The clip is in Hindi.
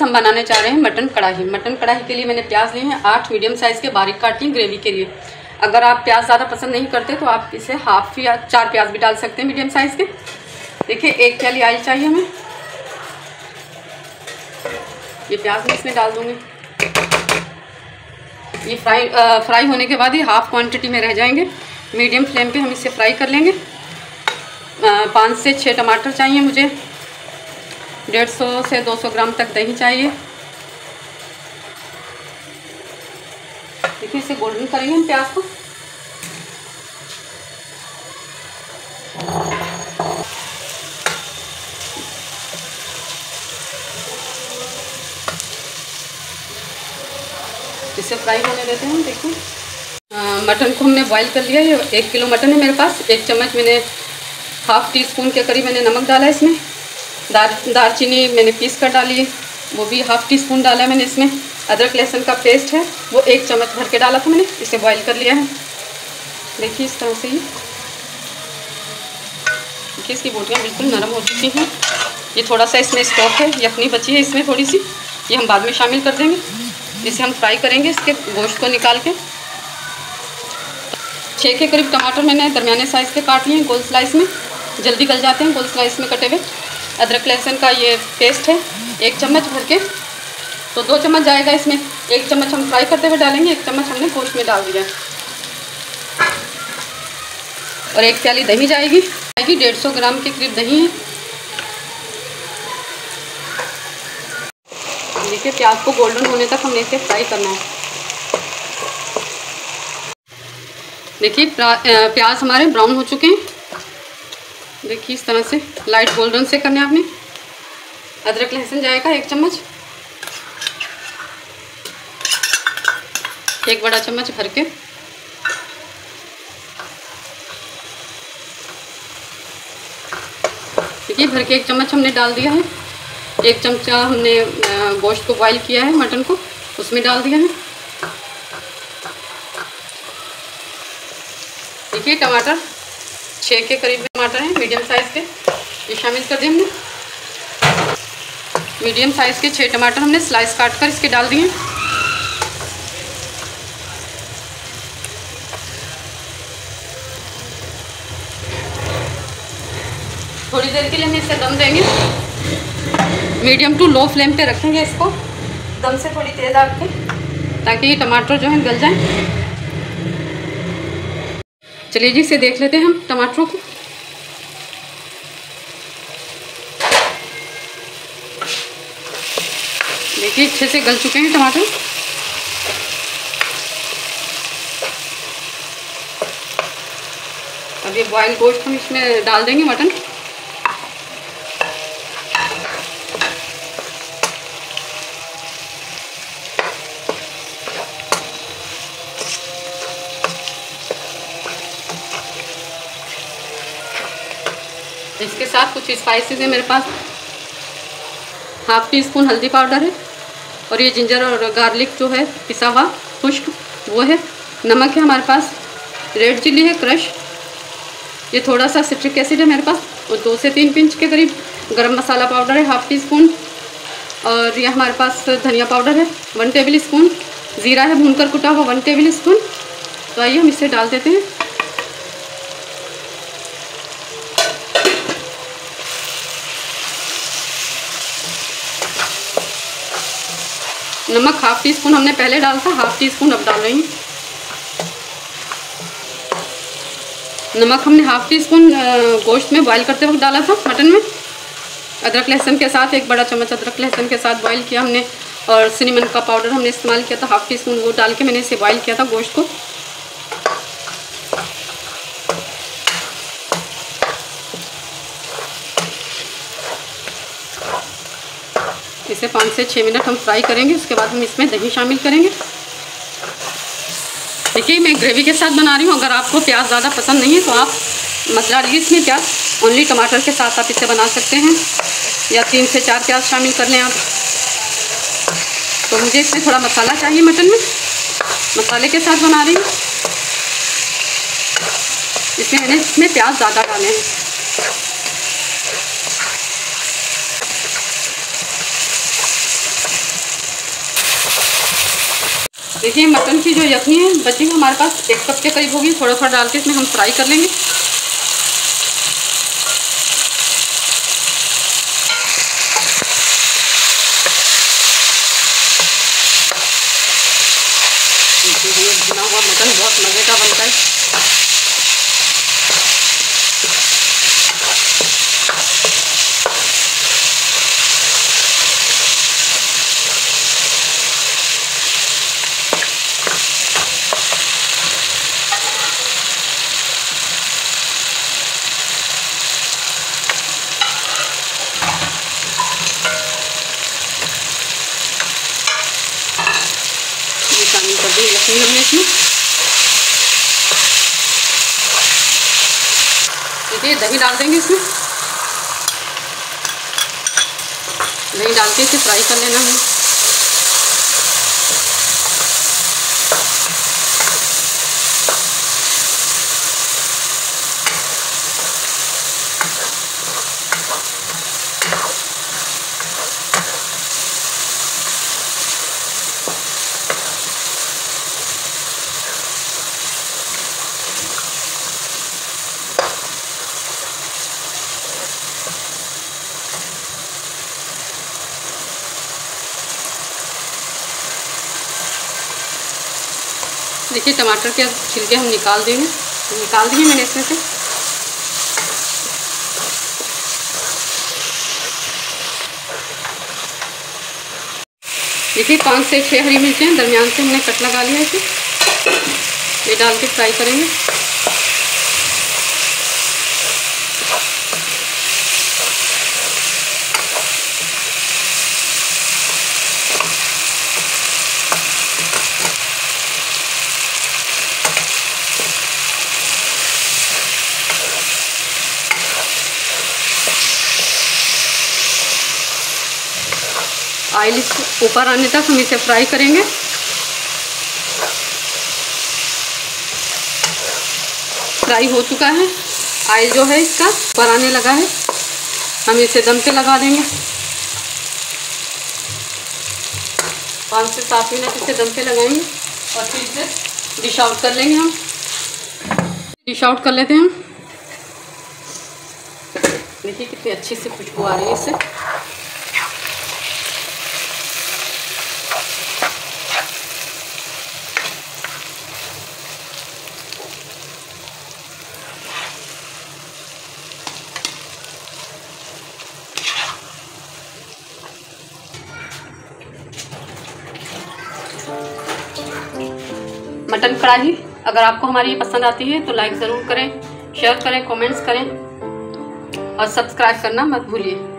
हम बनाने जा रहे हैं मटन कढ़ाई। मटन कढ़ाई के लिए मैंने प्याज लिए हैं 8 मीडियम साइज़ के, बारीक काटी हैं ग्रेवी के लिए। अगर आप प्याज ज़्यादा पसंद नहीं करते तो आप इसे हाफ या 4 प्याज भी डाल सकते हैं मीडियम साइज़ के। देखिए 1 प्याली ऑयल चाहिए हमें। ये प्याज मैं इसमें डाल दूँगी। ये फ्राई होने के बाद ये हाफ क्वांटिटी में रह जाएंगे। मीडियम फ्लेम पे हम इसे फ्राई कर लेंगे। 5 से 6 टमाटर चाहिए मुझे। 150 से 200 ग्राम तक दही चाहिए। देखिए इसे गोल्डन करेंगे हम प्याज को। इसे फ्राई होने देते हैं। देखिए मटन को हमने बॉईल कर लिया। ये 1 किलो मटन है मेरे पास। 1 चम्मच मैंने हाफ टी स्पून के करीब मैंने नमक डाला है इसमें। दालचीनी मैंने पीस कर डाली है, वो भी हाफ टी स्पून डाला है मैंने इसमें। अदरक लहसुन का पेस्ट है वो 1 चम्मच भर के डाला था मैंने। इसे बॉईल कर लिया है। देखिए इस तरह से ही देखिए इसकी बोटियाँ बिल्कुल नरम हो चुकी हैं। ये थोड़ा सा इसमें स्टॉक है, यखनी बची है इसमें थोड़ी सी, ये हम बाद में शामिल कर देंगे। इसे हम फ्राई करेंगे इसके गोश्त को निकाल के। 6 के करीब टमाटर मैंने दरमियाने साइज़ के काट लिए हैं गोल स्लाइस में, जल्दी गल जाते हैं गोल स्लाइस में कटे हुए। अदरक लहसुन का ये पेस्ट है 1 चम्मच भर के, तो 2 चम्मच जाएगा इसमें। 1 चम्मच हम फ्राई करते हुए डालेंगे, 1 चम्मच हमने गोश्त में डाल दिया। और 1 प्याली दही जाएगी। 150 ग्राम के करीब दही है। देखिए प्याज को गोल्डन होने तक हमने इसे फ्राई करना है। देखिए प्याज हमारे ब्राउन हो चुके हैं। देखिए इस तरह से लाइट गोल्डन से करने आपने। अदरक लहसुन जाएगा 1 चम्मच, 1 बड़ा चम्मच भर के। देखिए भर के 1 चम्मच हमने डाल दिया है। 1 चमचा हमने गोश्त को बॉईल किया है, मटन को उसमें डाल दिया है। देखिए टमाटर 6 के करीब टमाटर हैं मीडियम साइज़ के, ये शामिल कर दिए हमने। मीडियम साइज़ के 6 टमाटर हमने स्लाइस काट कर इसके डाल दिए। थोड़ी देर के लिए हम इसे दम देंगे। मीडियम टू लो फ्लेम पे रखेंगे इसको, दम से थोड़ी तेज़ आग पे, ताकि ये टमाटर जो है गल जाए। चलिए जी इसे देख लेते हैं हम टमाटरों को। देखिए अच्छे से गल चुके हैं टमाटर। अब ये बॉयल गोश्त हम इसमें डाल देंगे मटन। इसके साथ कुछ स्पाइसेस है मेरे पास। हाफ टी स्पून हल्दी पाउडर है, और ये जिंजर और गार्लिक जो है पिसा हुआ खुश्क वो है। नमक है हमारे पास, रेड चिली है क्रश, ये थोड़ा सा सिट्रिक एसिड है मेरे पास, और 2 से 3 पिंच के करीब गरम मसाला पाउडर है हाफ टी स्पून, और ये हमारे पास धनिया पाउडर है 1 टेबल स्पून, ज़ीरा है भूनकर कुटा हुआ 1 टेबल स्पून। तो आइए हम इसे डाल देते हैं। नमक हाफ टी स्पून हमने पहले डाला था, हाफ टी स्पून अब डाल रही हूँ। नमक हमने हाफ टी स्पून गोश्त में बॉईल करते वक्त डाला था मटन में। अदरक लहसुन के साथ 1 बड़ा चम्मच अदरक लहसुन के साथ बॉईल किया हमने, और सिनेमन का पाउडर हमने इस्तेमाल किया था हाफ टी स्पून, वो डाल के मैंने इसे बॉईल किया था गोश्त को। इसे 5 से 6 मिनट हम फ्राई करेंगे। उसके बाद हम इसमें दही शामिल करेंगे। देखिए मैं ग्रेवी के साथ बना रही हूँ। अगर आपको प्याज ज़्यादा पसंद नहीं है तो आप मत डालिए इसमें प्याज, ओनली टमाटर के साथ आप इसे बना सकते हैं, या 3 से 4 प्याज शामिल कर लें आप। तो मुझे इसमें थोड़ा मसाला चाहिए मटन में, मसाले के साथ बना रही हूँ। इसमें मैंने इसमें प्याज ज़्यादा डाले हैं। देखिए मटन की जो यखनी है बची है हमारे पास 1 कप के करीब होगी। थोड़ा थोड़ा डाल के इसमें हम फ्राई कर लेंगे। ये भुना हुआ मटन बहुत मज़े का बनता है। शामिल कर दी यखनी हमने इसमें। देखिए दही डाल देंगे इसमें। दही डाल के इसे फ्राई कर लेना है। देखिए टमाटर के छिलके हम निकाल देंगे। निकाल दिए मैंने इसमें से। देखिए 5 से 6 हरी मिर्चें दरमियान से हमने कट लगा लिया इसे। ये डाल के फ्राई करेंगे। ऑयल ऊपर आने तक हम इसे फ्राई करेंगे। फ्राई हो चुका है। ऑयल जो है इसका ऊपर आने लगा है। हम इसे दम पे लगा देंगे। 5 से 7 मिनट इसे दम पे लगाएंगे और फिर इसे डिश आउट कर लेंगे। हम डिश आउट कर लेते हैं। हम देखिए कितनी अच्छी सी खुशबू आ रही है इससे। मटन कढ़ाई अगर आपको हमारी ये पसंद आती है तो लाइक ज़रूर करें, शेयर करें, कमेंट्स करें और सब्सक्राइब करना मत भूलिए।